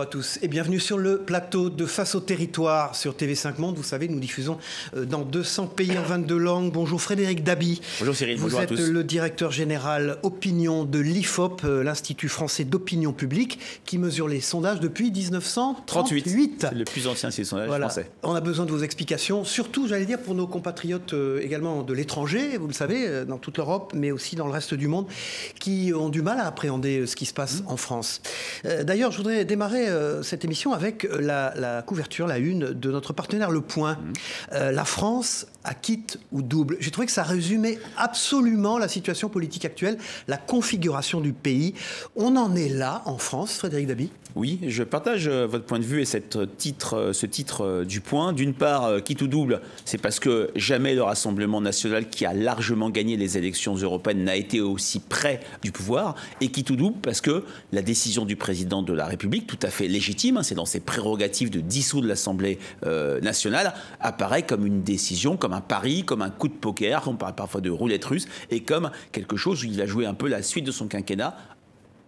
à tous et bienvenue sur le plateau de Face au territoire sur TV5 Monde. Vous savez, nous diffusons dans 200 pays en 22 langues. Bonjour Frédéric Dabi. Bonjour Cyril, bonjour à tous. Vous êtes le directeur général opinion de l'IFOP, l'Institut français d'opinion publique, qui mesure les sondages depuis 1938. C'est le plus ancien de ces sondages français. On a besoin de vos explications, surtout, j'allais dire, pour nos compatriotes également de l'étranger, vous le savez, dans toute l'Europe, mais aussi dans le reste du monde, qui ont du mal à appréhender ce qui se passe en France. D'ailleurs, je voudrais démarrer cette émission avec la couverture, la une de notre partenaire Le Point. La France à quitte ou double. J'ai trouvé que ça résumait absolument la situation politique actuelle, la configuration du pays. On en est là en France, Frédéric Dabi? Oui, je partage votre point de vue et ce titre du Point. D'une part, quitte ou double, c'est parce que jamais le Rassemblement national, qui a largement gagné les élections européennes, n'a été aussi près du pouvoir. Et quitte ou double, parce que la décision du président de la République, tout à fait légitime, c'est dans ses prérogatives de dissoudre l'Assemblée nationale, apparaît comme une décision, comme un pari, comme un coup de poker, on parle parfois de roulette russe, et comme quelque chose où il va jouer un peu la suite de son quinquennat,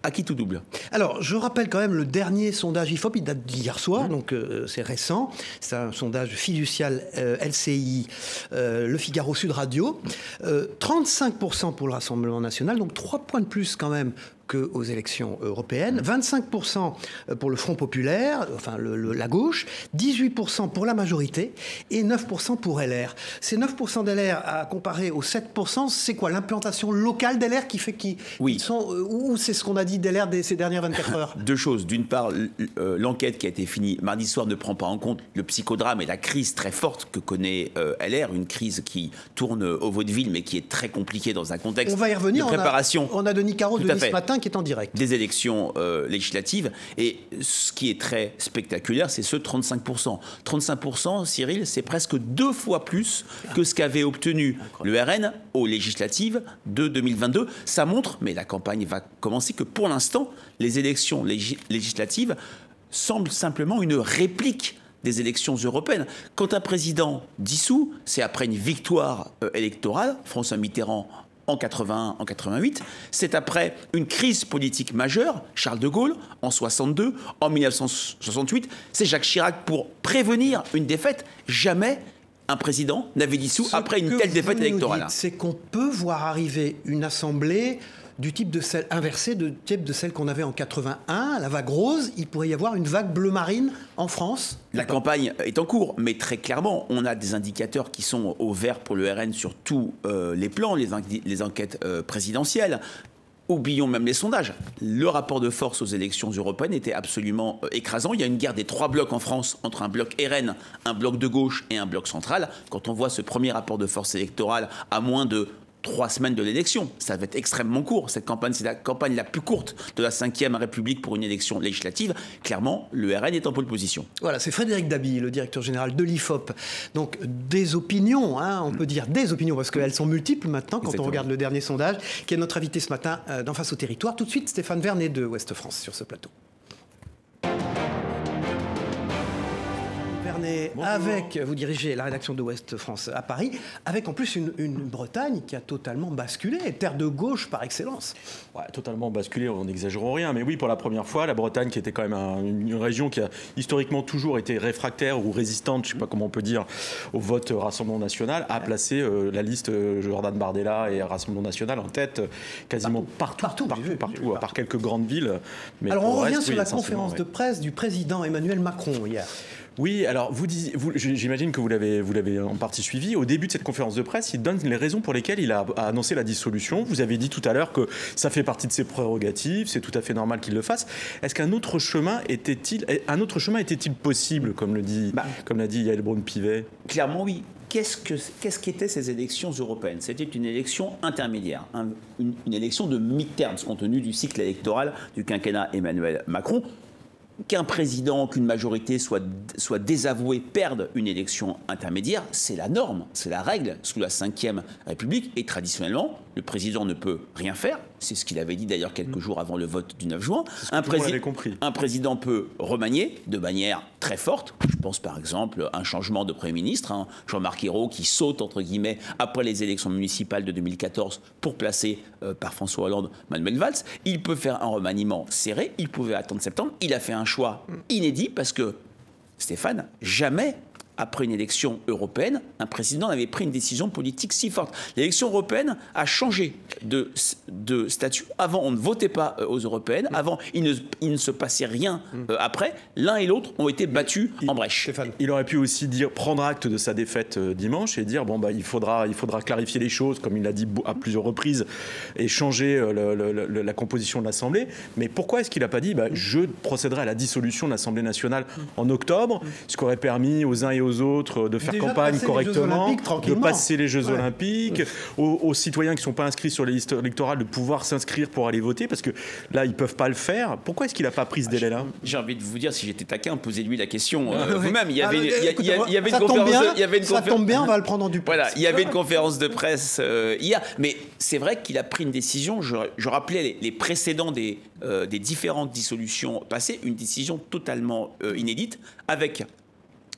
à qui tout double. Alors, je rappelle quand même le dernier sondage IFOP, il date d'hier soir, donc c'est récent. C'est un sondage fiducial LCI, Le Figaro Sud Radio. 35% pour le Rassemblement national, donc 3 points de plus quand même qu'aux élections européennes, 25% pour le Front populaire, enfin la gauche, 18% pour la majorité et 9% pour LR. Ces 9% d'LR à comparer aux 7%, c'est quoi? L'implantation locale d'LR qui fait qu'ils sont... Ou c'est ce qu'on a dit d'LR ces dernières 24 heures? Deux choses. D'une part, l'enquête qui a été finie mardi soir ne prend pas en compte le psychodrame et la crise très forte que connaît LR, une crise qui tourne au vaudeville mais qui est très compliquée dans un contexte on va y revenir, de préparation. On a Denis Caro de ce matin qui est en direct. Des élections législatives. Et ce qui est très spectaculaire, c'est ce 35%. 35%, Cyril, c'est presque 2 fois plus que ce qu'avait obtenu le RN aux législatives de 2022. Ça montre, mais la campagne va commencer, que pour l'instant, les élections législatives semblent simplement une réplique des élections européennes. Quand un président dissout, c'est après une victoire électorale, François Mitterrand en 81, en 88, c'est après une crise politique majeure, Charles de Gaulle en 62, en 1968, c'est Jacques Chirac pour prévenir une défaite. Jamais un président n'avait dissous après une telle défaite électorale. C'est qu'on peut voir arriver une assemblée du type de celle inversée, du type de celle qu'on avait en 81, la vague rose. Il pourrait y avoir une vague bleu marine en France. La campagne est en cours, mais très clairement, on a des indicateurs qui sont au vert pour le RN sur tous les plans, les enquêtes présidentielles. Oublions même les sondages. Le rapport de force aux élections européennes était absolument écrasant. Il y a une guerre des 3 blocs en France, entre un bloc RN, un bloc de gauche et un bloc central. Quand on voit ce premier rapport de force électorale à moins de 3 semaines de l'élection, ça va être extrêmement court. Cette campagne, c'est la campagne la plus courte de la Ve République pour une élection législative. Clairement, le RN est en pole position. Voilà, c'est Frédéric Dabi, le directeur général de l'IFOP. Donc, des opinions, on peut dire des opinions, parce qu'elles sont multiples maintenant, quand on regarde le dernier sondage, qui est notre invité ce matin dans Face au territoire. Tout de suite, Stéphane Vernet de Ouest France sur ce plateau. Avec, vous dirigez la rédaction de Ouest France à Paris, avec en plus une Bretagne qui a totalement basculé, terre de gauche par excellence. Ouais, totalement basculé, on n'exagérons rien, mais oui, pour la première fois, la Bretagne, qui était quand même une région qui a historiquement toujours été réfractaire ou résistante, je ne sais pas comment on peut dire, au vote Rassemblement national, a placé la liste Jordan Bardella et Rassemblement national en tête quasiment partout, à part quelques grandes villes. Mais alors on revient sur la conférence de presse du président Emmanuel Macron hier. Oui, alors j'imagine que vous l'avez en partie suivi. Au début de cette conférence de presse, il donne les raisons pour lesquelles il a annoncé la dissolution. Vous avez dit tout à l'heure que ça fait partie de ses prérogatives, c'est tout à fait normal qu'il le fasse. Est-ce qu'un autre chemin était-il possible, comme l'a dit Yael Braun-Pivet? Clairement, oui. Qu'est-ce qu'étaient ces élections européennes? C'était une élection intermédiaire, une élection de mi-terme, compte tenu du cycle électoral du quinquennat Emmanuel Macron. Qu'un président, qu'une majorité soit désavouée, perde une élection intermédiaire, c'est la norme, c'est la règle sous la Ve République. Et traditionnellement, le président ne peut rien faire C'est ce qu'il avait dit d'ailleurs quelques jours avant le vote du 9 juin. Compris. Un président peut remanier de manière très forte. Je pense par exemple à un changement de Premier ministre, Jean-Marc Ayrault qui saute entre guillemets après les élections municipales de 2014 pour placer par François Hollande Manuel Valls. Il peut faire un remaniement serré, il pouvait attendre septembre. Il a fait un choix inédit parce que, Stéphane, jamais après une élection européenne, un président n'avait pris une décision politique si forte. L'élection européenne a changé de statut. Avant, on ne votait pas aux européennes. Avant, il ne se passait rien après. L'un et l'autre ont été battus en brèche. Stéphane. Il aurait pu aussi prendre acte de sa défaite dimanche et dire il faudra clarifier les choses, comme il l'a dit à plusieurs reprises, et changer la composition de l'Assemblée. Mais pourquoi est-ce qu'il n'a pas dit je procéderai à la dissolution de l'Assemblée nationale en octobre, ce qui aurait permis aux uns et aux autres de faire campagne correctement, de passer les Jeux Olympiques, aux citoyens qui ne sont pas inscrits sur les listes électorales de pouvoir s'inscrire pour aller voter, parce que là, ils ne peuvent pas le faire. Pourquoi est-ce qu'il n'a pas pris ce délai-là? J'ai envie de vous dire, si j'étais taquin, posez-lui la question vous-même. Il y avait une conférence... Ça tombe bien, on va le prendre en du Voilà, il y avait une conférence de presse hier, mais c'est vrai qu'il a pris une décision. Je rappelais les précédents des différentes dissolutions passées, une décision totalement inédite, avec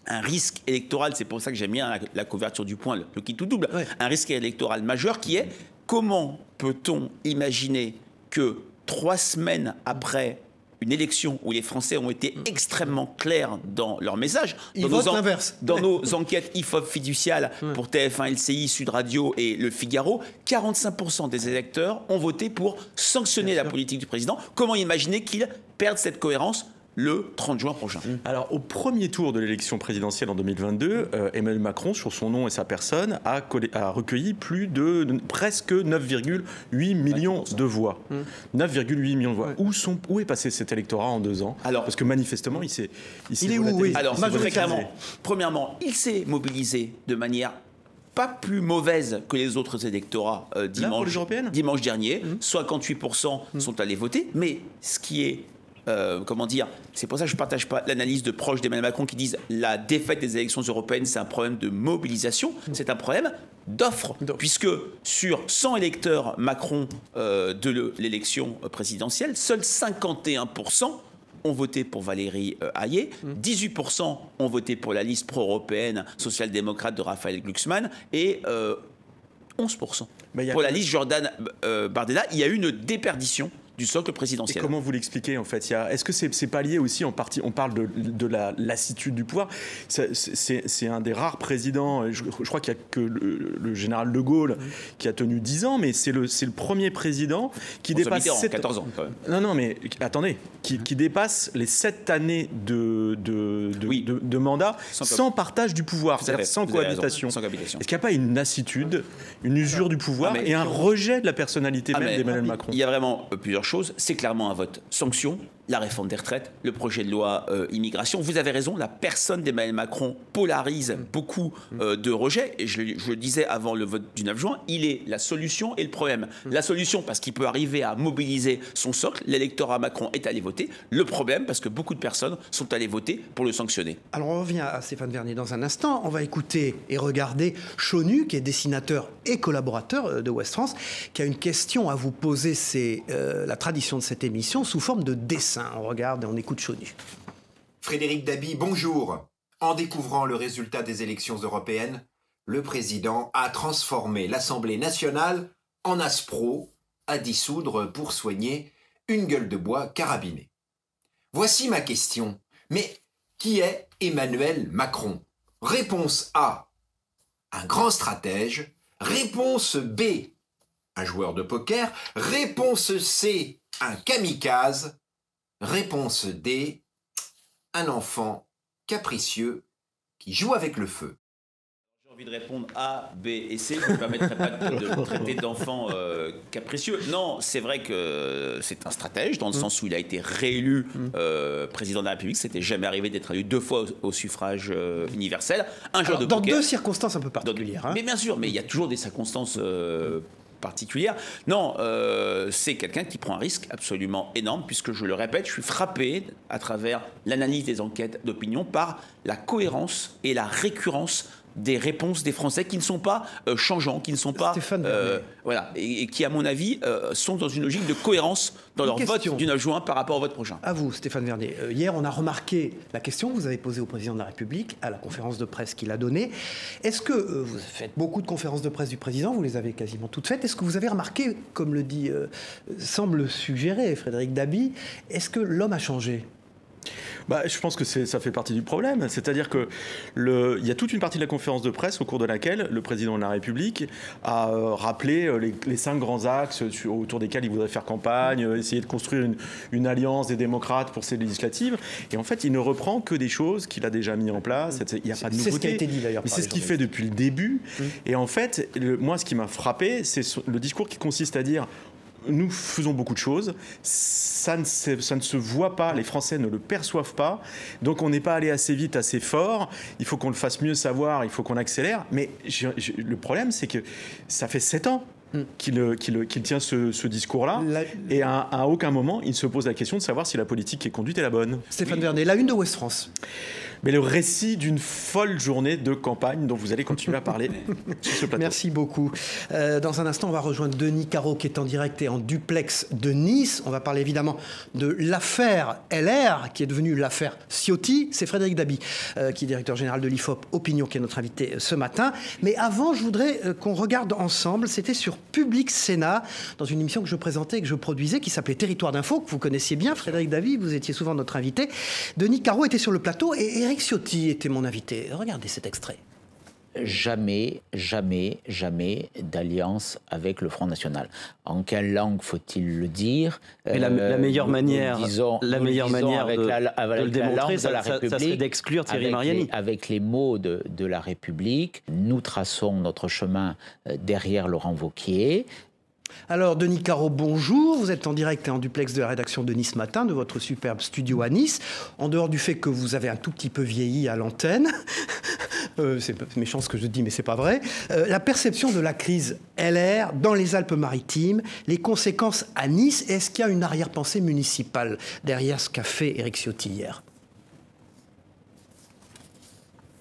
un risque électoral, c'est pour ça que j'aime bien la couverture du Point, le qui tout double, un risque électoral majeur qui est comment peut-on imaginer que 3 semaines après une élection où les Français ont été extrêmement clairs dans leur message, dans nos enquêtes IFOP fiduciales pour TF1, LCI, Sud Radio et Le Figaro, 45% des électeurs ont voté pour sanctionner la politique du président. Comment imaginer qu'ils perdent cette cohérence le 30 juin prochain? Alors, au premier tour de l'élection présidentielle en 2022, Emmanuel Macron, sur son nom et sa personne, a recueilli presque 9,8 millions de voix. 9,8 millions de voix. Où est passé cet électorat en 2 ans? Parce que manifestement, il s'est est où? Alors, très clairement, premièrement, il s'est mobilisé de manière pas plus mauvaise que les autres électorats dimanche dernier. 58% sont allés voter. Mais ce qui est c'est pour ça que je ne partage pas l'analyse de proches d'Emmanuel Macron qui disent la défaite des élections européennes, c'est un problème de mobilisation, c'est un problème d'offre, puisque sur 100 électeurs Macron de l'élection présidentielle, seuls 51% ont voté pour Valérie Hayé, 18% ont voté pour la liste pro-européenne social-démocrate de Raphaël Glucksmann et 11% pour la liste Jordan Bardella. Il y a eu une déperdition du socle présidentiel. Et comment vous l'expliquez en fait? Est-ce que c'est pas lié aussi en partie? On parle de la lassitude du pouvoir. C'est un des rares présidents. Je crois qu'il n'y a que le général de Gaulle qui a tenu 10 ans, mais c'est le premier président qui dépasse 14 ans. Quand même. Non, mais attendez, qui dépasse les 7 années de mandat sans partage du pouvoir, c'est-à-dire sans cohabitation. Est-ce qu'il n'y a pas une lassitude, une usure du pouvoir et un rejet de la personnalité même d'Emmanuel Macron? Il y a vraiment plusieurs choses. C'est clairement un vote sanction, la réforme des retraites, le projet de loi immigration. Vous avez raison, la personne d'Emmanuel Macron polarise beaucoup de rejets. Et je le disais avant le vote du 9 juin, il est la solution et le problème. La solution parce qu'il peut arriver à mobiliser son socle. L'électorat Macron est allé voter. Le problème parce que beaucoup de personnes sont allées voter pour le sanctionner. Alors on revient à Stéphane Vernier dans un instant. On va écouter et regarder Chonu, qui est dessinateur et collaborateur de Ouest France, qui a une question à vous poser. C'est la tradition de cette émission sous forme de dessin. On regarde et on écoute Chonu. Frédéric Dabi, bonjour. En découvrant le résultat des élections européennes, le président a transformé l'Assemblée nationale en aspro à dissoudre pour soigner une gueule de bois carabinée. Voici ma question. Mais qui est Emmanuel Macron? Réponse A, un grand stratège. Réponse B, un joueur de poker. Réponse C, un kamikaze. Réponse D, un enfant capricieux qui joue avec le feu. J'ai envie de répondre A, B et C. Je ne me permettrai pas de traiter d'enfant capricieux. Non, c'est vrai que c'est un stratège, dans le sens où il a été réélu président de la République. C'était jamais arrivé d'être élu 2 fois au suffrage universel. Un joueur de poker. Dans 2 circonstances un peu particulières. Mais bien sûr, mais il y a toujours des circonstances particulière. Non, c'est quelqu'un qui prend un risque absolument énorme, puisque je le répète, je suis frappé à travers l'analyse des enquêtes d'opinion par la cohérence et la récurrence des réponses des Français qui ne sont pas changeants, qui ne sont pas... voilà, et qui, à mon avis, sont dans une logique de cohérence dans leur vote du 9 juin par rapport au vote prochain. À vous, Stéphane Vernet. Hier, on a remarqué la question que vous avez posée au président de la République à la conférence de presse qu'il a donnée. Est-ce que vous faites beaucoup de conférences de presse du président, vous les avez quasiment toutes faites. Est-ce que vous avez remarqué, comme le dit, semble suggérer Frédéric Dabi, est-ce que l'homme a changé ? Je pense que ça fait partie du problème. C'est-à-dire qu'il y a toute une partie de la conférence de presse au cours de laquelle le président de la République a rappelé les 5 grands axes autour desquels il voudrait faire campagne, essayer de construire une alliance des démocrates pour ces législatives. Et en fait, il ne reprend que des choses qu'il a déjà mis en place. Il n'y a pas de nouveauté. C'est ce qui a été dit d'ailleurs. Mais c'est ce qu'il fait depuis le début. Et en fait, moi, ce qui m'a frappé, c'est le discours qui consiste à dire: nous faisons beaucoup de choses, ça ne se voit pas, les Français ne le perçoivent pas, donc on n'est pas allé assez vite, assez fort, il faut qu'on le fasse mieux savoir, il faut qu'on accélère. Mais le problème, c'est que ça fait 7 ans qu'il tient ce discours-là, et à aucun moment, il se pose la question de savoir si la politique qui est conduite est la bonne. Stéphane Vernet, la une de Ouest France. Mais le récit d'une folle journée de campagne dont vous allez continuer à parler sur ce plateau. Merci beaucoup. Dans un instant, on va rejoindre Denis Caro qui est en direct et en duplex de Nice. On va parler évidemment de l'affaire LR qui est devenue l'affaire Ciotti. C'est Frédéric Dabi qui est directeur général de l'IFOP Opinion qui est notre invité ce matin. Mais avant, je voudrais qu'on regarde ensemble, c'était sur Public Sénat, dans une émission que je présentais et que je produisais qui s'appelait Territoire d'Info, que vous connaissiez bien. Frédéric Dabi, vous étiez souvent notre invité. Denis Caro était sur le plateau et Éric Ciotti était mon invité. Regardez cet extrait. Jamais, jamais, jamais d'alliance avec le Front National. En quelle langue faut-il le dire? Mais la meilleure manière, de le démontrer, ça serait d'exclure Thierry Mariani. Avec les mots de la République, nous traçons notre chemin derrière Laurent Wauquiez. Alors, Denis Caro, bonjour. Vous êtes en direct et en duplex de la rédaction de Nice Matin, de votre superbe studio à Nice. En dehors du fait que vous avez un tout petit peu vieilli à l'antenne, c'est méchant ce que je dis, mais c'est pas vrai. La perception de la crise LR dans les Alpes-Maritimes, les conséquences à Nice, est-ce qu'il y a une arrière-pensée municipale derrière ce qu'a fait Éric Ciotti hier ?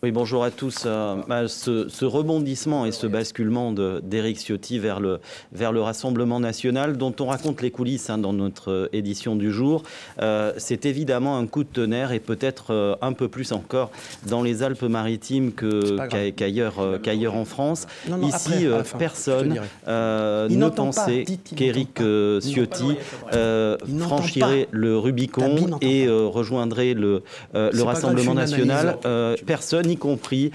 Oui, bonjour à tous. Ce rebondissement et ce basculement d'Éric Ciotti vers le Rassemblement national, dont on raconte les coulisses dans notre édition du jour, c'est évidemment un coup de tonnerre et peut-être un peu plus encore dans les Alpes-Maritimes qu'ailleurs en France. Ici, personne ne pensait qu'Éric Ciotti franchirait le Rubicon et rejoindrait le Rassemblement national. Personne, y compris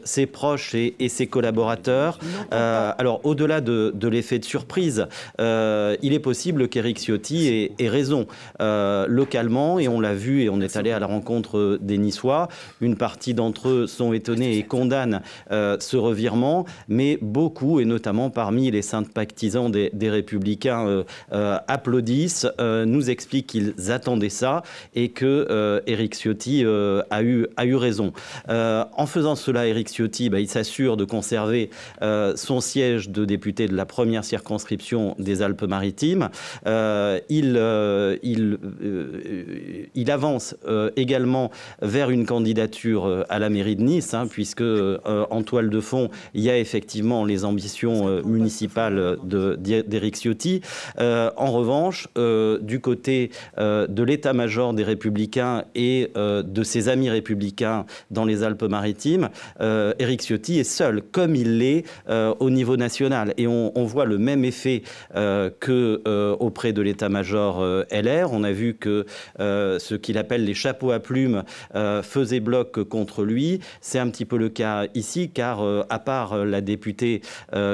ses proches et ses collaborateurs. Alors, au-delà de l'effet de surprise, il est possible qu'Éric Ciotti ait raison. Localement, et on l'a vu, et on est allé à la rencontre des Niçois, une partie d'entre eux sont étonnés et condamnent ce revirement, mais beaucoup, et notamment parmi les sympathisants des Républicains, applaudissent, nous expliquent qu'ils attendaient ça et que Éric Ciotti a eu raison. En faisant cela, Éric Ciotti, il s'assure de conserver son siège de député de la première circonscription des Alpes-Maritimes. Il avance également vers une candidature à la mairie de Nice, puisque en toile de fond, il y a effectivement les ambitions municipales d'Éric Ciotti. En revanche, du côté de l'état-major des Républicains et de ses amis républicains dans les Alpes-Maritimes, Éric Ciotti est seul, comme il l'est au niveau national. Et on voit le même effet qu'auprès de l'état-major LR. On a vu que ce qu'il appelle les chapeaux à plumes faisaient bloc contre lui. C'est un petit peu le cas ici, car à part la députée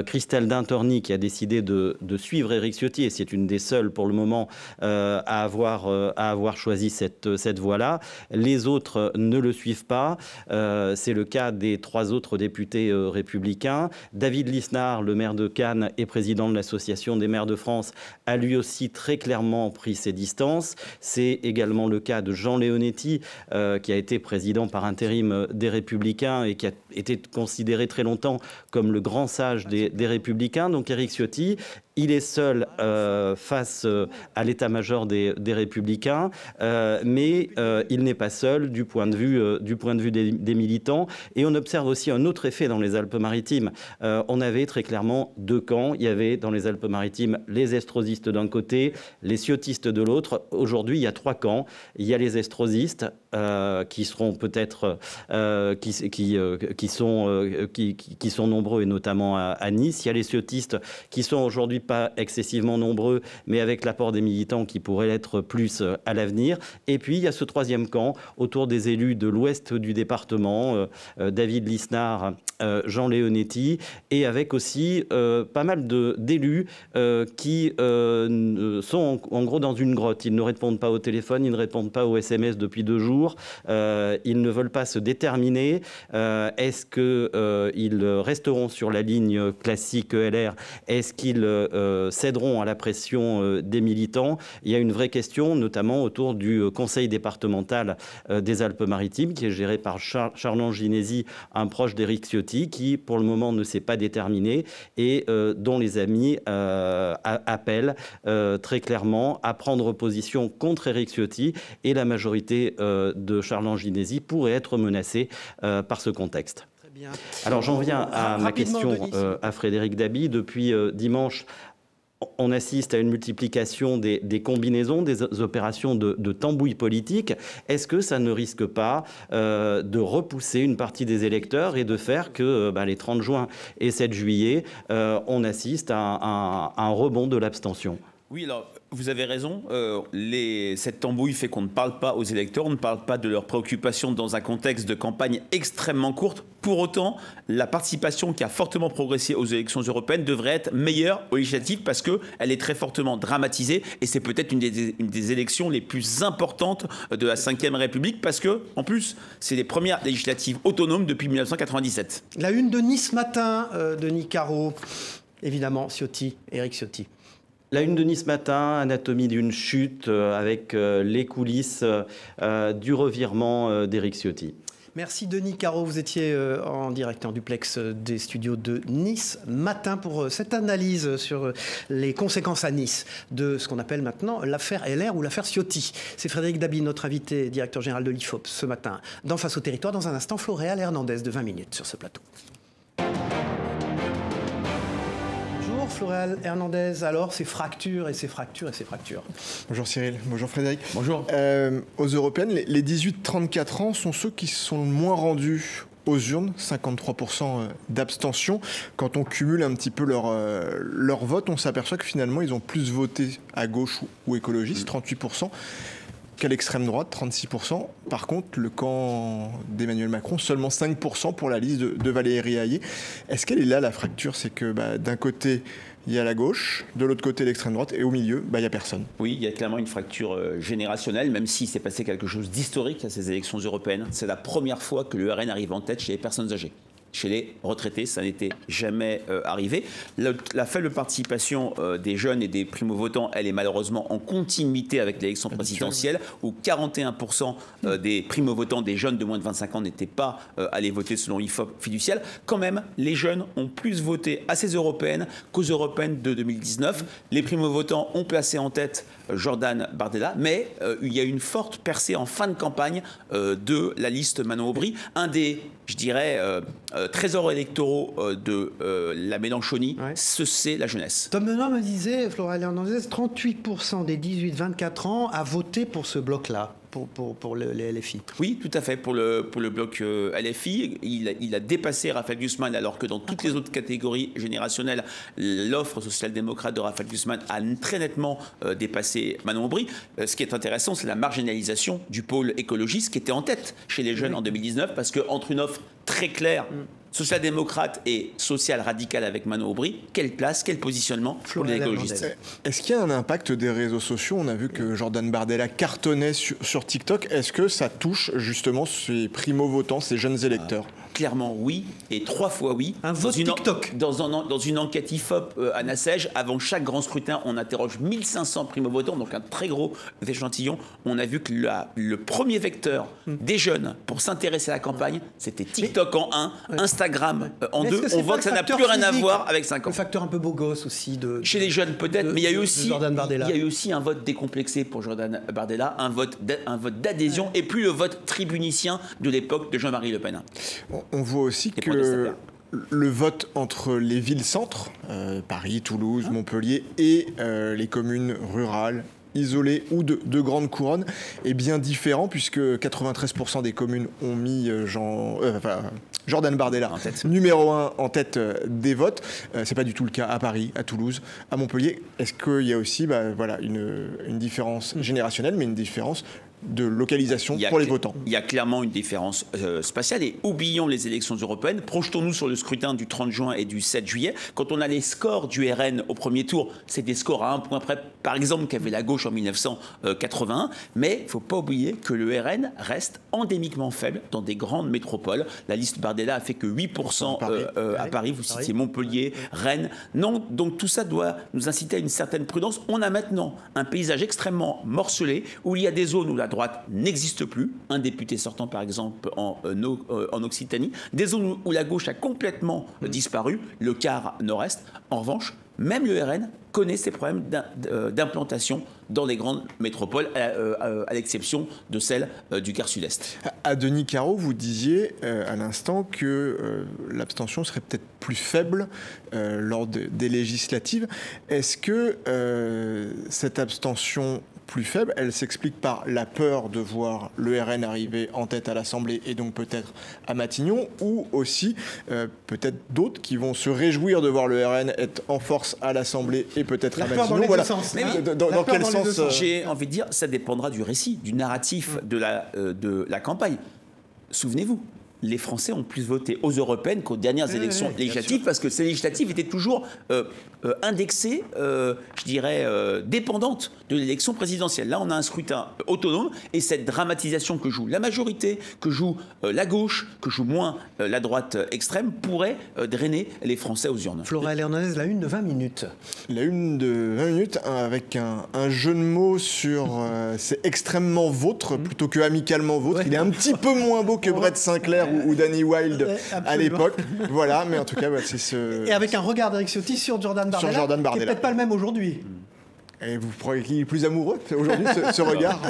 Christelle Dintorni, qui a décidé de suivre Éric Ciotti, et c'est une des seules pour le moment à avoir choisi cette voie-là, les autres ne le suivent pas. C'est le cas des 3 autres députés républicains. David Lisnard, le maire de Cannes et président de l'Association des maires de France, a lui aussi très clairement pris ses distances. C'est également le cas de Jean Leonetti, qui a été président par intérim des Républicains et qui a été considéré très longtemps comme le grand sage des Républicains. Donc Éric Ciotti Il est seul face à l'état-major des Républicains, mais il n'est pas seul du point de vue des militants. Et on observe aussi un autre effet dans les Alpes-Maritimes. On avait très clairement deux camps. Il y avait dans les Alpes-Maritimes les estrosistes d'un côté, les ciotistes de l'autre. Aujourd'hui, il y a trois camps. Il y a les estrosistes qui seront peut-être qui sont nombreux et notamment à Nice. Il y a les ciotistes qui sont aujourd'hui pas excessivement nombreux, mais avec l'apport des militants qui pourraient l'être plus à l'avenir. Et puis il y a ce troisième camp autour des élus de l'ouest du département, David Lisnard, Jean Leonetti, et avec aussi pas mal d'élus qui sont en gros dans une grotte. Ils ne répondent pas au téléphone, ils ne répondent pas aux SMS depuis 2 jours. Ils ne veulent pas se déterminer. Est-ce qu'ils resteront sur la ligne classique LR? Est-ce qu'ils céderont à la pression des militants? Il y a une vraie question, notamment autour du conseil départemental des Alpes-Maritimes, qui est géré par Charles Ginesi, un proche d'Éric Ciotti, qui pour le moment ne s'est pas déterminé et dont les amis appellent très clairement à prendre position contre Éric Ciotti, et la majorité de Charles Ginesi pourrait être menacée par ce contexte. Alors j'en viens à ma question à Frédéric Dabi. Depuis dimanche, on assiste à une multiplication des combinaisons, des opérations de tambouille politique. Est-ce que ça ne risque pas de repousser une partie des électeurs et de faire que les 30 juin et 7 juillet, on assiste à un rebond de l'abstention? Oui, alors vous avez raison. Cette tambouille fait qu'on ne parle pas aux électeurs, on ne parle pas de leurs préoccupations dans un contexte de campagne extrêmement courte. Pour autant, la participation qui a fortement progressé aux élections européennes devrait être meilleure aux législatives parce qu'elle est très fortement dramatisée et c'est peut-être une des élections les plus importantes de la Ve République parce que, en plus, c'est les premières législatives autonomes depuis 1997. La une de Nice Matin, Denis Caro, évidemment, Éric Ciotti. La une de Nice Matin, anatomie d'une chute avec les coulisses du revirement d'Éric Ciotti. Merci Denis Caro, vous étiez en direct en duplex des studios de Nice Matin pour cette analyse sur les conséquences à Nice de ce qu'on appelle maintenant l'affaire LR ou l'affaire Ciotti. C'est Frédéric Dabi, notre invité, directeur général de l'IFOP ce matin. Dans Face au territoire, dans un instant, Floréal Hernandez de 20 minutes sur ce plateau. Floréal Hernandez, alors ces fractures et ces fractures et ces fractures. Bonjour Cyril, bonjour Frédéric. Bonjour. Aux européennes, les 18-34 ans sont ceux qui sont le moins rendus aux urnes, 53% d'abstention. Quand on cumule un petit peu leur vote, on s'aperçoit que finalement ils ont plus voté à gauche ou écologiste, 38%. Qu'à l'extrême droite, 36%. Par contre, le camp d'Emmanuel Macron, seulement 5% pour la liste de Valérie Hayé. Est-ce qu'elle est là, la fracture? C'est que d'un côté, il y a la gauche, de l'autre côté, l'extrême droite, et au milieu, il n'y a personne. Oui, il y a clairement une fracture générationnelle, même s'il s'est passé quelque chose d'historique à ces élections européennes. C'est la première fois que le RN arrive en tête chez les personnes âgées. Chez les retraités, ça n'était jamais arrivé. La faible participation des jeunes et des primo-votants, elle est malheureusement en continuité avec l'élection présidentielle, où 41% des primo-votants, des jeunes de moins de 25 ans, n'étaient pas allés voter selon l'IFOP fiducial. Quand même, les jeunes ont plus voté à ces européennes qu'aux européennes de 2019. Les primo-votants ont placé en tête Jordan Bardella, mais il y a une forte percée en fin de campagne de la liste Manon Aubry, un des, je dirais, trésors électoraux de la Mélenchonie, ouais. C'est la jeunesse. Tom Benoît me disait, Floréal Hernandez, 38% des 18-24 ans a voté pour ce bloc-là. Pour les LFI. Oui, tout à fait. Pour le bloc LFI, il a dépassé Raphaël Guzman, alors que dans toutes les autres catégories générationnelles, l'offre social-démocrate de Raphaël Guzman a très nettement dépassé Manon Aubry. Ce qui est intéressant, c'est la marginalisation du pôle écologiste qui était en tête chez les jeunes en 2019, parce qu'entre une offre très claire, social-démocrate et social-radical avec Manon Aubry, quelle place, quel positionnement pour les écologistes? Est-ce qu'il y a un impact des réseaux sociaux? On a vu que Jordan Bardella cartonnait sur TikTok. Est-ce que ça touche justement ces primo-votants, ces jeunes électeurs? clairement oui, et 3 fois oui. Un vote TikTok. Dans une enquête IFOP à Nassège, avant chaque grand scrutin, on interroge 1500 primo-votants, donc un très gros échantillon. On a vu que le premier vecteur des jeunes pour s'intéresser à la campagne, c'était TikTok en 1, Instagram en 2. On voit que ça n'a plus rien à voir avec 5 ans. Le facteur un peu beau gosse aussi. Chez les jeunes peut-être, mais il y a eu aussi Jordan Bardella. Il y a eu aussi un vote décomplexé pour Jordan Bardella, un vote d'adhésion, et plus le vote tribunicien de l'époque de Jean-Marie Le Pen. On voit aussi que le vote entre les villes-centres, Paris, Toulouse, Montpellier, et les communes rurales, isolées ou de grandes couronnes, est bien différent, puisque 93% des communes ont mis Jordan Bardella numéro 1 en tête des votes. C'est pas du tout le cas à Paris, à Toulouse, à Montpellier. Est-ce qu'il y a aussi une différence générationnelle, mais une différence de localisation pour les votants? Il y a clairement une différence spatiale, et oublions les élections européennes, projetons-nous sur le scrutin du 30 juin et du 7 juillet. Quand on a les scores du RN au premier tour, c'est des scores à 1 point près, par exemple, qu'avait la gauche en 1981, mais il ne faut pas oublier que le RN reste endémiquement faible dans des grandes métropoles. La liste Bardella a fait que 8% à Paris, vous citiez Montpellier, Rennes. Non, donc tout ça doit nous inciter à une certaine prudence. On a maintenant un paysage extrêmement morcelé, où il y a des zones où la droite n'existe plus, un député sortant par exemple en Occitanie, des zones où la gauche a complètement disparu, le quart nord-est. En revanche, même le RN connaît ses problèmes d'implantation dans les grandes métropoles, à l'exception de celle du quart sud-est. À Denis Caro, vous disiez à l'instant que l'abstention serait peut-être plus faible lors des législatives. Est-ce que cette abstention plus faible, elle s'explique par la peur de voir le RN arriver en tête à l'Assemblée et donc peut-être à Matignon, ou aussi peut-être d'autres qui vont se réjouir de voir le RN être en force à l'Assemblée et peut-être à Matignon. Dans les deux sens. Dans quel sens J'ai envie de dire, ça dépendra du récit, du narratif de la campagne. Souvenez-vous, les Français ont plus voté aux européennes qu'aux dernières élections législatives, parce que ces législatives étaient toujours indexées, je dirais, dépendantes de l'élection présidentielle. Là, on a un scrutin autonome, et cette dramatisation que joue la majorité, que joue la gauche, que joue moins la droite extrême, pourrait drainer les Français aux urnes. Floraël Hernandez, la une de 20 minutes. La une de 20 minutes, avec un jeu de mots sur c'est extrêmement vôtre plutôt que amicalement vôtre. Il est un petit peu moins beau que Brett Sinclair ou Danny Wilde à l'époque. Voilà, mais en tout cas, c'est ce... Et avec un regard d'Éric Ciotti sur Jordan Bardella, qui n'est peut-être pas le même aujourd'hui. Et vous croyez qu'il est plus amoureux aujourd'hui, ce regard?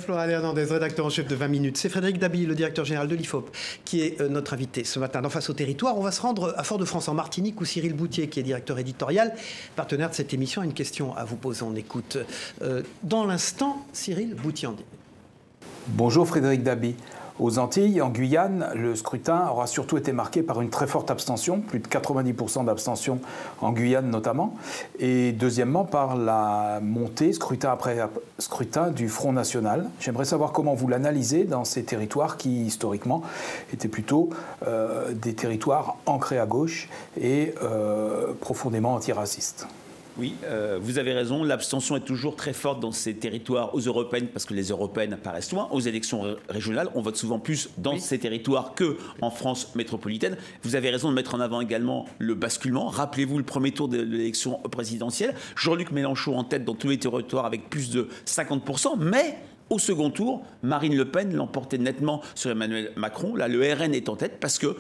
Floraël Hernandez, rédacteur en chef de 20 minutes. C'est Frédéric Dabi, le directeur général de l'IFOP, qui est notre invité ce matin dans Face au territoire. On va se rendre à Fort-de-France, en Martinique, où Cyril Boutier, qui est directeur éditorial, partenaire de cette émission, a une question à vous poser. On écoute dans l'instant Cyril Boutier. Bonjour Frédéric Dabi. Aux Antilles, en Guyane, le scrutin aura surtout été marqué par une très forte abstention, plus de 90% d'abstention en Guyane notamment, et deuxièmement par la montée, scrutin après scrutin, du Front National. J'aimerais savoir comment vous l'analysez dans ces territoires qui, historiquement, étaient plutôt des territoires ancrés à gauche et profondément antiracistes. Oui, vous avez raison, l'abstention est toujours très forte dans ces territoires aux européennes, parce que les européennes paraissent loin. Aux élections régionales, on vote souvent plus dans ces territoires qu'en France métropolitaine. Vous avez raison de mettre en avant également le basculement. Rappelez-vous le premier tour de l'élection présidentielle. Jean-Luc Mélenchon en tête dans tous les territoires avec plus de 50%, mais... au second tour, Marine Le Pen l'emportait nettement sur Emmanuel Macron. Là, le RN est en tête parce que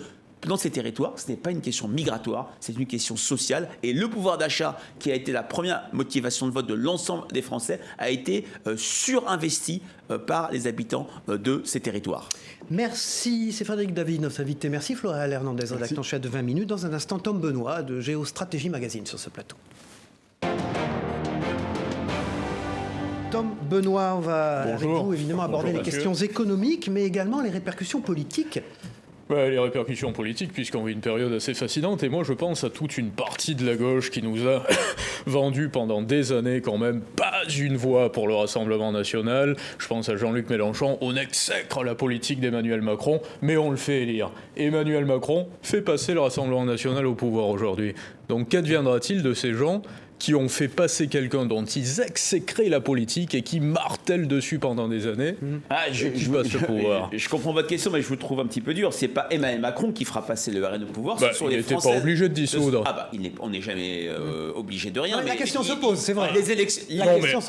dans ces territoires, ce n'est pas une question migratoire, c'est une question sociale. Et le pouvoir d'achat, qui a été la première motivation de vote de l'ensemble des Français, a été surinvesti par les habitants de ces territoires. Merci, c'est Frédéric David, notre invité. Merci Floraël Hernandez, rédacteur en chef de 20 minutes. Dans un instant, Tom Benoît de Géostratégie Magazine sur ce plateau. Tom Benoît, on va avec vous évidemment aborder les questions économiques, mais également les répercussions politiques. Les répercussions politiques, puisqu'on vit une période assez fascinante, et moi je pense à toute une partie de la gauche qui nous a vendu pendant des années quand même pas une voix pour le Rassemblement national. Je pense à Jean-Luc Mélenchon. On exècre la politique d'Emmanuel Macron, mais on le fait élire. Emmanuel Macron fait passer le Rassemblement national au pouvoir aujourd'hui. Donc qu'adviendra-t-il de ces gens qui ont fait passer quelqu'un dont ils exécraient la politique et qui martèlent dessus pendant des années Je comprends votre question, mais je vous trouve un petit peu dur. C'est pas Emmanuel Macron qui fera passer le RN au pouvoir, ce sont les Français. Il n'était pas obligé de dissoudre. On n'est jamais obligé de rien. Non, mais la question se pose, c'est vrai. Les élections.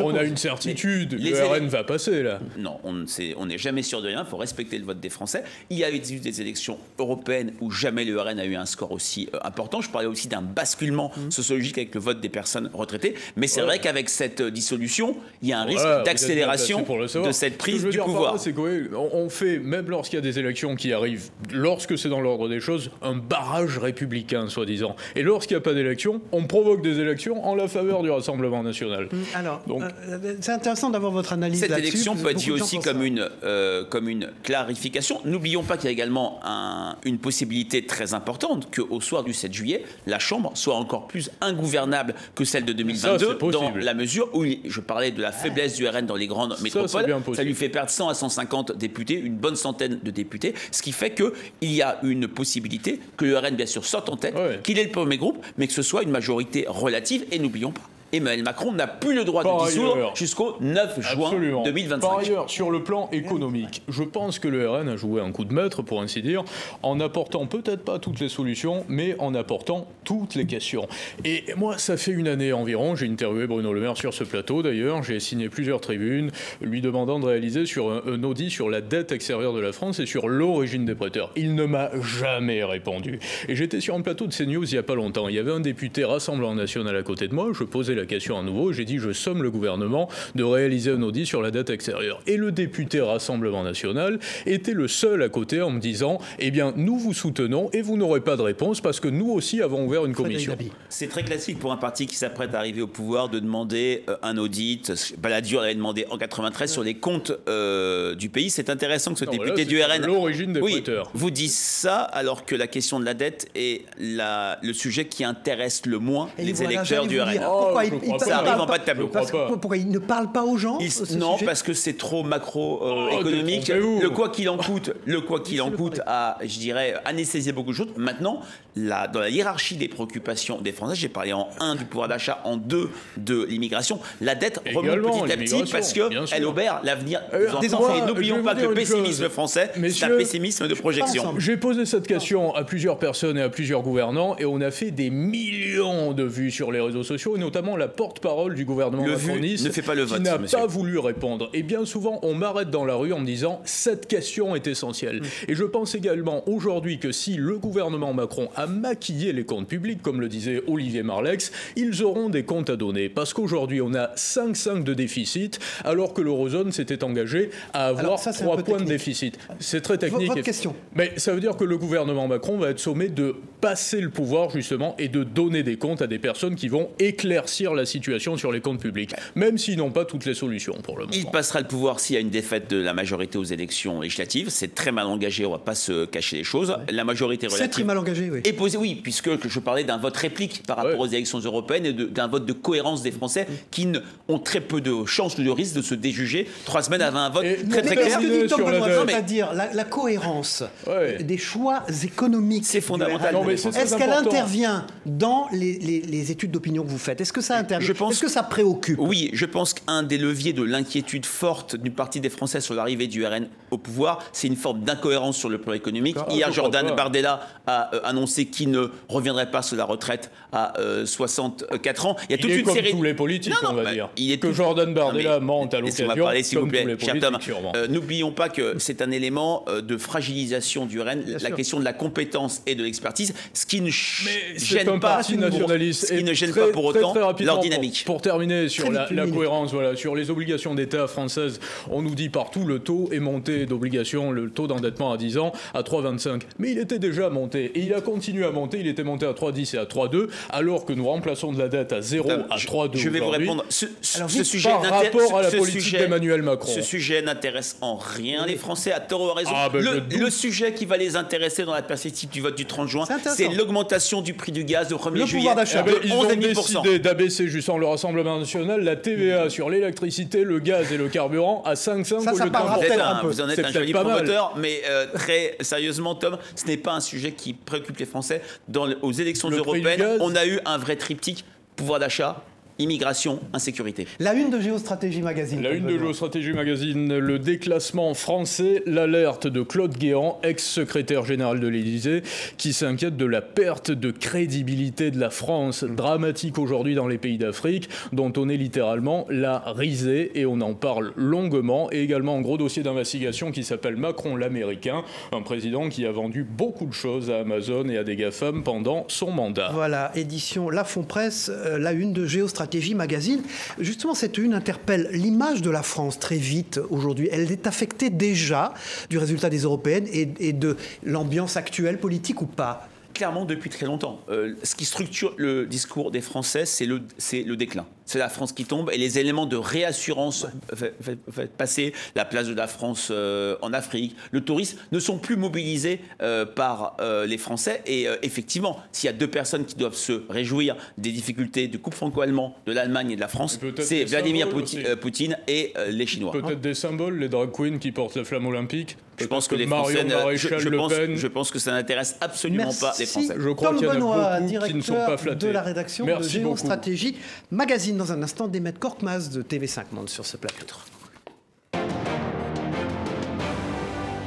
On a une certitude, le RN va passer là. Non, on n'est jamais sûr de rien, il faut respecter le vote des Français. Il y a eu des élections européennes où jamais le RN a eu un score aussi important. Je parlais aussi d'un basculement sociologique avec le vote des personnes retraités, mais c'est vrai qu'avavec cette dissolution, il y a un risque d'accélération de cette prise du pouvoir. C'est qu'on fait, même lorsqu'il y a des élections qui arrivent, lorsque c'est dans l'ordre des choses, un barrage républicain, soi-disant. Et lorsqu'il n'y a pas d'élection, on provoque des élections en la faveur du Rassemblement national. Alors, c'est intéressant d'avoir votre analyse là-dessus. là-dessus. Cette élection peut être vue aussi comme une clarification. N'oublions pas qu'il y a également une possibilité très importante qu'au soir du 7 juillet, la Chambre soit encore plus ingouvernable que celle de 2022, dans la mesure où je parlais de la faiblesse du RN dans les grandes métropoles. Ça lui fait perdre 100 à 150 députés, une bonne centaine de députés, ce qui fait qu'il y a une possibilité que le RN, bien sûr, sorte en tête, qu'il ait le premier groupe, mais que ce soit une majorité relative. Et n'oublions pas, Emmanuel Macron n'a plus le droit de dissoudre jusqu'au 9 juin 2025. Par ailleurs, sur le plan économique, je pense que le RN a joué un coup de maître, pour ainsi dire, en apportant peut-être pas toutes les solutions, mais en apportant toutes les questions. Et moi, ça fait une année environ, j'ai interviewé Bruno Le Maire sur ce plateau d'ailleurs, j'ai signé plusieurs tribunes lui demandant de réaliser un audit sur la dette extérieure de la France et sur l'origine des prêteurs. Il ne m'a jamais répondu. Et j'étais sur un plateau de CNews il n'y a pas longtemps. Il y avait un député Rassemblement national à côté de moi, je posais la question à nouveau, j'ai dit je somme le gouvernement de réaliser un audit sur la dette extérieure. Et le député Rassemblement national était le seul à côté en me disant eh bien nous vous soutenons et vous n'aurez pas de réponse parce que nous aussi avons ouvert une commission. C'est très classique pour un parti qui s'apprête à arriver au pouvoir de demander un audit. Balladur l'avait demandé en 93 sur les comptes du pays. C'est intéressant que ce député du RN l'origine des prêteurs vous dise ça alors que la question de la dette est le sujet qui intéresse le moins les électeurs du RN. Ça arrive en bas de tableau. Pourquoi il ne parle pas aux gens Non, parce que c'est trop macro-économique. Le quoi qu'il en coûte a, je dirais, anesthésié beaucoup de choses. Maintenant, dans la hiérarchie des préoccupations des Français, j'ai parlé en 1 du pouvoir d'achat, en 2 de l'immigration, la dette remonte petit à petit parce qu'elle obère l'avenir des enfants. Et n'oublions pas que le pessimisme français, c'est un pessimisme de projection. J'ai posé cette question à plusieurs personnes et à plusieurs gouvernants et on a fait des millions de vues sur les réseaux sociaux, et notamment la porte-parole du gouvernement macroniste qui n'a pas voulu répondre. Et bien souvent, on m'arrête dans la rue en me disant « cette question est essentielle ». Et je pense également aujourd'hui que si le gouvernement Macron a maquillé les comptes publics, comme le disait Olivier Marleix, ils auront des comptes à donner. Parce qu'aujourd'hui, on a 5,5 de déficit, alors que l'eurozone s'était engagée à avoir 3 points de déficit. C'est très technique. Votre question. Mais ça veut dire que le gouvernement Macron va être sommé de passer le pouvoir, justement, et de donner des comptes à des personnes qui vont éclaircir la situation sur les comptes publics, même s'ils n'ont pas toutes les solutions pour le moment. Il passera le pouvoir s'il y a une défaite de la majorité aux élections législatives. C'est très mal engagé, on ne va pas se cacher les choses. La majorité relative... C'est très mal engagé, oui. Est posée, oui, puisque je parlais d'un vote réplique par rapport aux élections européennes et d'un vote de cohérence des Français qui ont très peu de chances ou de risque de se déjuger 3 semaines avant un vote très très clair. C'est-à-dire la cohérence des choix économiques. C'est fondamental. Est-ce qu'elle intervient dans les études d'opinion que vous faites? Est-ce que ça intervient? Est-ce que ça préoccupe? Oui, je pense qu'un des leviers de l'inquiétude forte d'une partie des Français sur l'arrivée du RN au pouvoir, c'est une forme d'incohérence sur le plan économique. Hier, Jordan Bardella a annoncé qu'il ne reviendrait pas sur la retraite à 64 ans. Il y a toute une série... tous les politiques, on va dire. Que Jordan Bardella mente à l'occasion, s'il vous plaît, cher Tom. N'oublions pas que c'est un élément de fragilisation du RN, la question de la compétence et de l'expertise, ce qui ne gêne pas pour autant leur dynamique. Pour terminer sur la cohérence, sur les obligations d'État françaises, on nous dit partout le taux est monté d'obligation, le taux d'endettement à 10 ans à 3,25. Mais il était déjà monté et il a continué à monter, il était monté à 3,10 et à 3,2 alors que nous remplaçons de la dette à 0 à 3,2. Je vais vous répondre. Ce sujet par rapport à la politique d'Emmanuel Macron. Ce sujet n'intéresse en rien les Français à tort ou à raison. Le sujet qui va les intéresser dans la perspective du vote du 30 juin, c'est l'augmentation du prix du gaz au 1er juillet de 11,5%. Ils ont décidé baisser, juste en le Rassemblement national, la TVA sur l'électricité, le gaz et le carburant à 5,5 au lieu de 30%. Vous en êtes un joli promoteur, mais très sérieusement, Tom, ce n'est pas un sujet qui préoccupe les Français. Aux élections européennes, on a eu un vrai triptyque, pouvoir d'achat, immigration, insécurité. La une de Géostratégie Magazine. La une de Géostratégie Magazine, le déclassement français, l'alerte de Claude Guéant, ex-secrétaire général de l'Élysée, qui s'inquiète de la perte de crédibilité de la France, dramatique aujourd'hui dans les pays d'Afrique, dont on est littéralement la risée, et on en parle longuement, et également un gros dossier d'investigation qui s'appelle Macron l'Américain, un président qui a vendu beaucoup de choses à Amazon et à des GAFAM pendant son mandat. Voilà, édition La Fond Presse, la une de Géostratégie Magazine. Justement, cette une interpelle l'image de la France très vite aujourd'hui. Elle est affectée déjà du résultat des européennes et de l'ambiance actuelle politique ou pas? Clairement, depuis très longtemps. Ce qui structure le discours des Français, c'est le déclin. C'est la France qui tombe et les éléments de réassurance fait passer la place de la France en Afrique. Le tourisme ne sont plus mobilisés par les Français. Et effectivement, s'il y a deux personnes qui doivent se réjouir des difficultés du couple franco-allemand de l'Allemagne et de la France, c'est Vladimir Poutine et les Chinois. Peut-être des symboles, les drag queens qui portent la flamme olympique. Je pense que les Français, je pense que ça n'intéresse absolument pas les Français. Je crois qu'il y en a beaucoup qui ne sont pas flattés. De la rédaction de Géostratégie Magazine. Dans un instant, Demet Korkmaz de TV5 Monde sur ce plateau.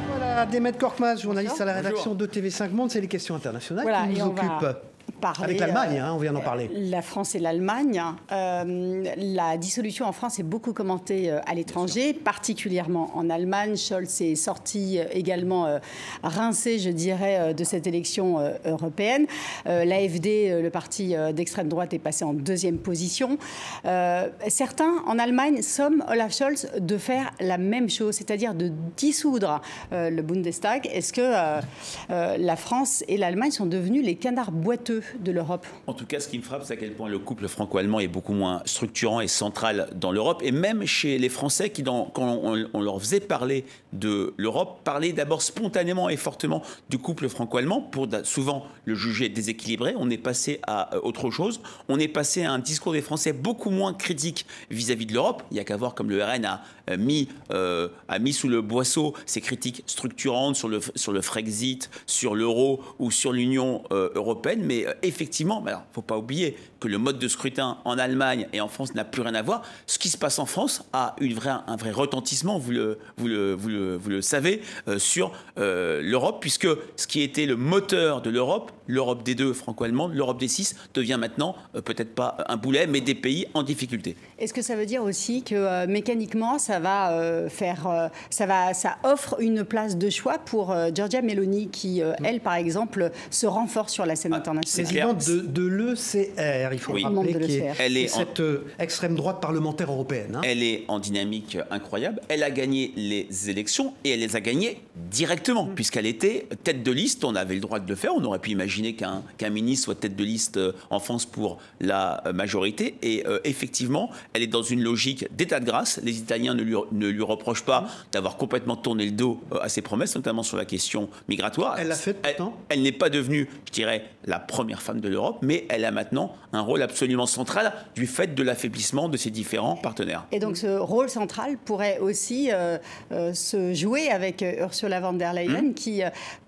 Voilà, Demet Korkmaz, journaliste à la rédaction de TV5 Monde. C'est les questions internationales qui nous occupent. Avec l'Allemagne, on vient d'en parler. La France et l'Allemagne. La dissolution en France est beaucoup commentée à l'étranger, particulièrement en Allemagne. Scholz est sorti également rincé, je dirais, de cette élection européenne. L'AfD, le parti d'extrême droite, est passé en deuxième position. Certains, en Allemagne, somment Olaf Scholz de faire la même chose, c'est-à-dire de dissoudre le Bundestag. Est-ce que la France et l'Allemagne sont devenus les canards boiteux de l'Europe? En tout cas, ce qui me frappe, c'est à quel point le couple franco-allemand est beaucoup moins structurant et central dans l'Europe. Et même chez les Français qui, quand on leur faisait parler de l'Europe, parlaient d'abord spontanément et fortement du couple franco-allemand pour souvent le juger déséquilibré. On est passé à autre chose. On est passé à un discours des Français beaucoup moins critique vis-à-vis de l'Europe. Il n'y a qu'à voir comme le RN a mis sous le boisseau ses critiques structurantes sur le Frexit, sur l'euro ou sur l'Union européenne. Mais effectivement, il ne faut pas oublier que le mode de scrutin en Allemagne et en France n'a plus rien à voir. Ce qui se passe en France a un vrai retentissement, vous le savez, sur l'Europe, puisque ce qui était le moteur de l'Europe, l'Europe des deux franco-allemandes, l'Europe des six, devient maintenant peut-être pas un boulet, mais des pays en difficulté. Est-ce que ça veut dire aussi que mécaniquement, ça offre une place de choix pour Giorgia Meloni, qui, elle, par exemple, se renforce sur la scène internationale? Présidente de l'ECR, il faut rappeler, qui est cette extrême droite parlementaire européenne. Elle est en dynamique incroyable. Elle a gagné les élections et elle les a gagnées directement, puisqu'elle était tête de liste. On avait le droit de le faire. On aurait pu imaginer qu'un ministre soit tête de liste en France pour la majorité. Et effectivement, elle est dans une logique d'état de grâce. Les Italiens ne lui reprochent pas d'avoir complètement tourné le dos à ses promesses, notamment sur la question migratoire. Elle l'a fait pourtant. Elle n'est pas devenue, je dirais, la première femme de l'Europe, mais elle a maintenant un rôle absolument central du fait de l'affaiblissement de ses différents partenaires. Et donc ce rôle central pourrait aussi se jouer avec Ursula von der Leyen, qui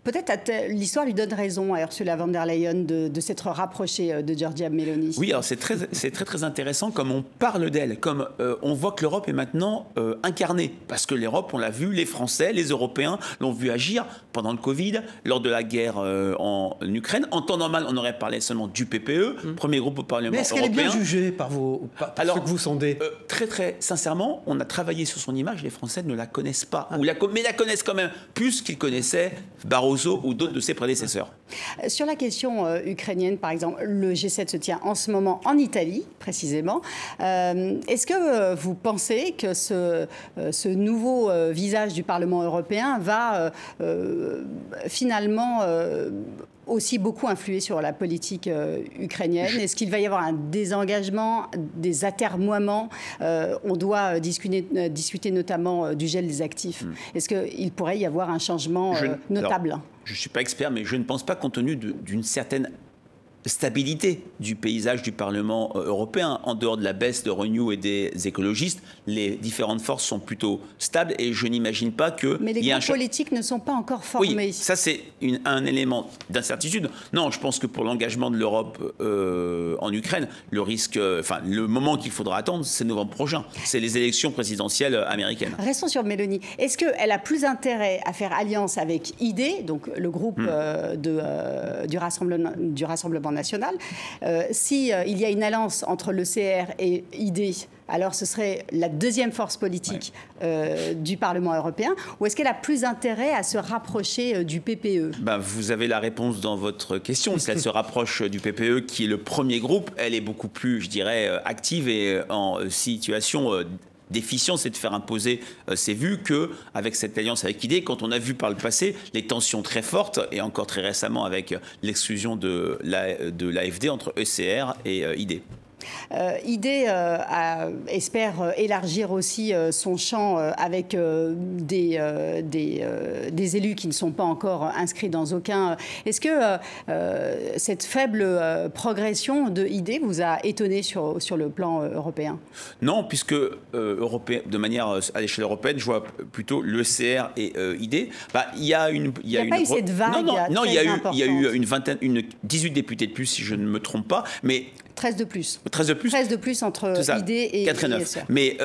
peut-être l'histoire lui donne raison à Ursula von der Leyen de s'être rapprochée de Giorgia Meloni. Oui, alors c'est très intéressant comme on parle d'elle, comme on voit que l'Europe est maintenant incarnée, parce que l'Europe, on l'a vu, les Français, les Européens l'ont vu agir pendant le Covid, lors de la guerre en Ukraine. En temps normal, on aurait parlé seulement du PPE, premier groupe au Parlement européen. Mais est-ce qu'elle est bien jugée par ceux que vous sondez? Très sincèrement, on a travaillé sur son image, les Français ne la connaissent pas, mais la connaissent quand même plus qu'ils connaissaient Barroso ou d'autres de ses prédécesseurs. Sur la question ukrainienne, par exemple, le G7 se tient en ce moment en Italie, précisément. Est-ce que vous pensez que ce nouveau visage du Parlement européen va finalement aussi beaucoup influer sur la politique ukrainienne? Est-ce qu'il va y avoir un désengagement, des atermoiements? On doit discuter notamment du gel des actifs. Est-ce qu'il pourrait y avoir un changement notable? Je ne suis pas expert, mais je ne pense pas, compte tenu d'une certaine stabilité du paysage du Parlement européen. En dehors de la baisse de Renew et des écologistes, les différentes forces sont plutôt stables et je n'imagine pas que... Mais les groupes politiques ne sont pas encore formés. Oui, ça c'est un élément d'incertitude. Non, je pense que pour l'engagement de l'Europe en Ukraine, le moment qu'il faudra attendre, c'est novembre prochain. C'est les élections présidentielles américaines. Restons sur Mélanie. Est-ce qu'elle a plus intérêt à faire alliance avec ID, donc le groupe du Rassemblement national, si il y a une alliance entre le CR et ID, alors ce serait la deuxième force politique du Parlement européen, ou est-ce qu'elle a plus intérêt à se rapprocher du PPE? Vous avez la réponse dans votre question. Si elle se rapproche du PPE, qui est le premier groupe, elle est beaucoup plus, je dirais, active et en situation déficience, c'est de faire imposer ses vues qu'avec cette alliance avec ID. Quand on a vu par le passé les tensions très fortes, et encore très récemment avec l'exclusion de l'AfD entre ECR et ID. ID espère élargir aussi son champ avec des élus qui ne sont pas encore inscrits dans aucun... Est-ce que cette faible progression de ID vous a étonné sur le plan européen? Non, puisque de manière à l'échelle européenne, je vois plutôt l'ECR et ID. Il y a eu cette vague. Non, il y a eu 18 députés de plus, si je ne me trompe pas, mais 13 de plus. 13 de plus. 13 de plus entre ID et 4 et 9. Mais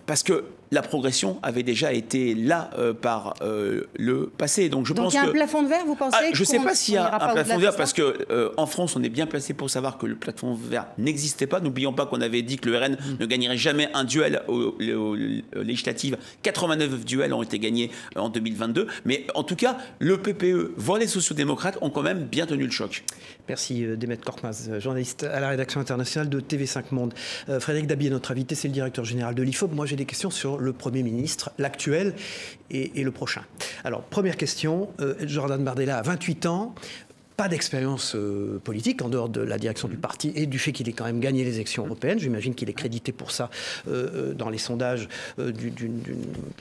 parce que la progression avait déjà été là par le passé. Donc il y a un plafond de verre, vous pensez? Je ne sais pas s'il y a un plafond de verre, parce qu'en France, on est bien placé pour savoir que le plafond de verre n'existait pas. N'oublions pas qu'on avait dit que le RN ne gagnerait jamais un duel aux législatives. 89 duels ont été gagnés en 2022. Mais en tout cas, le PPE, voire les sociodémocrates, ont quand même bien tenu le choc. Merci Demet Korkmaz, journaliste à la rédaction internationale de TV5 Monde. Frédéric Dabi est notre invité, c'est le directeur général de l'IFOP. Moi, j'ai des questions sur le Premier ministre, l'actuel et le prochain. Alors, première question, Jordan Bardella a 28 ans. Pas d'expérience politique en dehors de la direction du parti et du fait qu'il ait quand même gagné les élections européennes. J'imagine qu'il est crédité pour ça dans les sondages d'une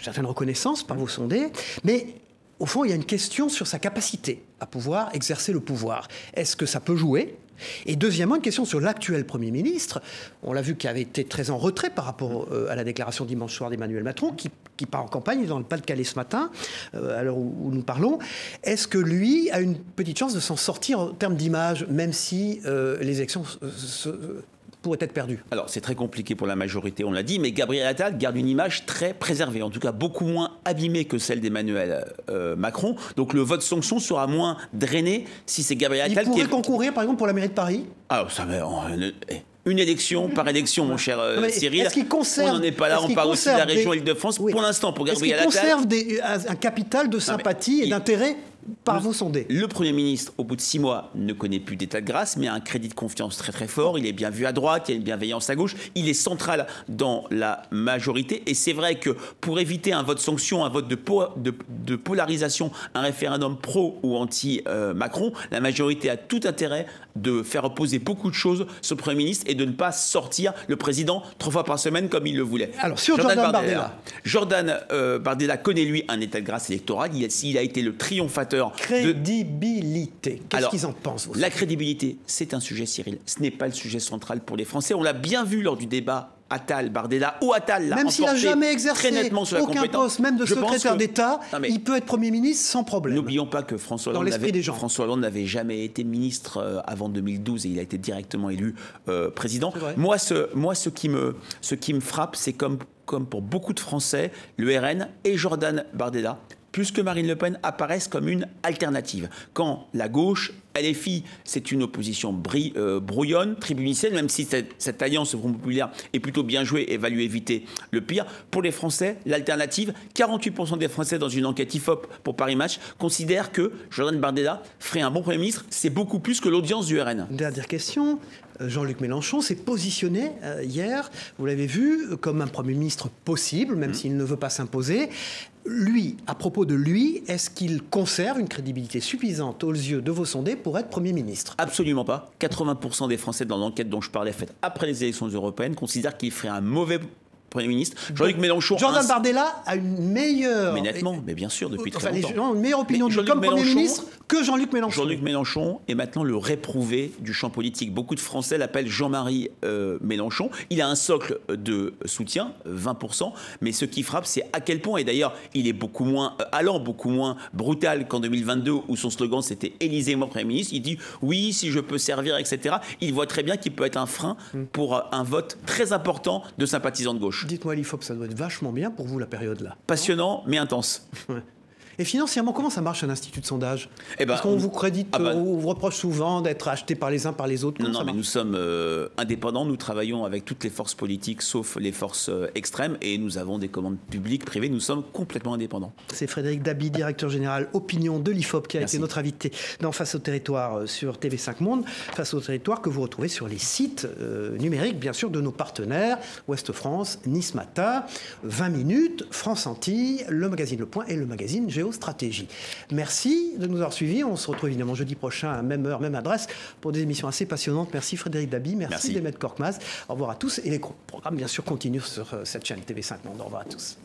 certaine reconnaissance par vos sondés. Mais au fond, il y a une question sur sa capacité à pouvoir exercer le pouvoir. Est-ce que ça peut jouer ? Et deuxièmement, une question sur l'actuel Premier ministre. On l'a vu, qui avait été très en retrait par rapport à la déclaration dimanche soir d'Emmanuel Macron, qui part en campagne dans le Pas-de-Calais ce matin, à l'heure où nous parlons. Est-ce que lui a une petite chance de s'en sortir en termes d'image, même si les élections pourraient être perdues? Alors, c'est très compliqué pour la majorité, on l'a dit, mais Gabriel Attal garde une image très préservée, en tout cas beaucoup moins abîmée que celle d'Emmanuel Macron. Donc, le vote sanction sera moins drainé si c'est Gabriel Attal qui pourrait concourir, par exemple, pour la mairie de Paris? Alors, ça va... Une élection par élection, mon cher Cyril. On n'en est pas là, on parle aussi de la région Île-de-France. Oui. Pour l'instant, pour Gabriel Attal... Est-ce qu'il conserve un capital de sympathie et d'intérêt par vos sondés? Le Premier ministre, au bout de 6 mois, ne connaît plus d'état de grâce, mais a un crédit de confiance très très fort. Il est bien vu à droite, il y a une bienveillance à gauche. Il est central dans la majorité. Et c'est vrai que pour éviter un vote sanction, un vote de polarisation, un référendum pro ou anti-Macron, la majorité a tout intérêt de faire opposer beaucoup de choses sur le Premier ministre et de ne pas sortir le président 3 fois par semaine comme il le voulait. Alors, sur Jordan Bardella. Jordan Bardella connaît, lui, un état de grâce électoral. Il a été le triomphateur. Crédibilité. Qu'est-ce qu'ils en pensent? La crédibilité, c'est un sujet, Cyril. Ce n'est pas le sujet central pour les Français. On l'a bien vu lors du débat Attal-Bardella, où Attal l'a même s'il n'a jamais exercé aucun poste, même de secrétaire d'État, il peut être Premier ministre sans problème. N'oublions pas que François Hollande n'avait jamais été ministre avant 2012 et il a été directement élu président. Moi, ce qui me frappe, c'est comme pour beaucoup de Français, le RN et Jordan Bardella, plus que Marine Le Pen, apparaissent comme une alternative. Quand la gauche, LFI, c'est une opposition brouillonne, tribunicienne, même si cette alliance au Front populaire est plutôt bien jouée et va lui éviter le pire. Pour les Français, l'alternative, 48% des Français dans une enquête IFOP pour Paris Match considèrent que Jordan Bardella ferait un bon Premier ministre. C'est beaucoup plus que l'audience du RN. Dernière question. Jean-Luc Mélenchon s'est positionné hier, vous l'avez vu, comme un Premier ministre possible, même s'il ne veut pas s'imposer. Lui, à propos de lui, est-ce qu'il conserve une crédibilité suffisante aux yeux de vos sondés pour être Premier ministre? Absolument pas. 80% des Français dans l'enquête dont je parlais, faite après les élections européennes, considèrent qu'il ferait un mauvais Premier ministre. Jean-Luc Mélenchon... Jordan Bardella a une meilleure... Mais nettement, mais bien sûr, depuis très longtemps. Les gens ont une meilleure opinion de lui comme Premier ministre que Jean-Luc Mélenchon. Jean-Luc Mélenchon est maintenant le réprouvé du champ politique. Beaucoup de Français l'appellent Jean-Marie Mélenchon. Il a un socle de soutien, 20%, mais ce qui frappe, c'est à quel point, et d'ailleurs, il est beaucoup moins allant, beaucoup moins brutal qu'en 2022, où son slogan, c'était « Élisez-moi Premier ministre ». Il dit « Oui, si je peux servir, etc. » Il voit très bien qu'il peut être un frein pour un vote très important de sympathisants de gauche. Dites-moi, l'IFOP, ça doit être vachement bien pour vous, la période-là. Passionnant, mais intense. Ouais. Et financièrement, comment ça marche un institut de sondage? Parce qu'on vous crédite, on vous reproche souvent d'être acheté par les uns par les autres. Non, mais nous sommes indépendants. Nous travaillons avec toutes les forces politiques, sauf les forces extrêmes, et nous avons des commandes publiques, privées. Nous sommes complètement indépendants. C'est Frédéric Dabi, directeur général opinion de l'IFOP, qui a été notre invité dans Face au territoire sur TV5 Monde. Face au territoire que vous retrouvez sur les sites numériques, bien sûr, de nos partenaires, Ouest France, Nice Matin, 20 minutes, France Antilles, le magazine Le Point et le magazine Géostratégie. Merci de nous avoir suivis. On se retrouve évidemment jeudi prochain à même heure, même adresse pour des émissions assez passionnantes. Merci Frédéric Dabi, merci Demet Korkmaz. Au revoir à tous et les programmes bien sûr continuent sur cette chaîne TV5 Monde. Au revoir à tous.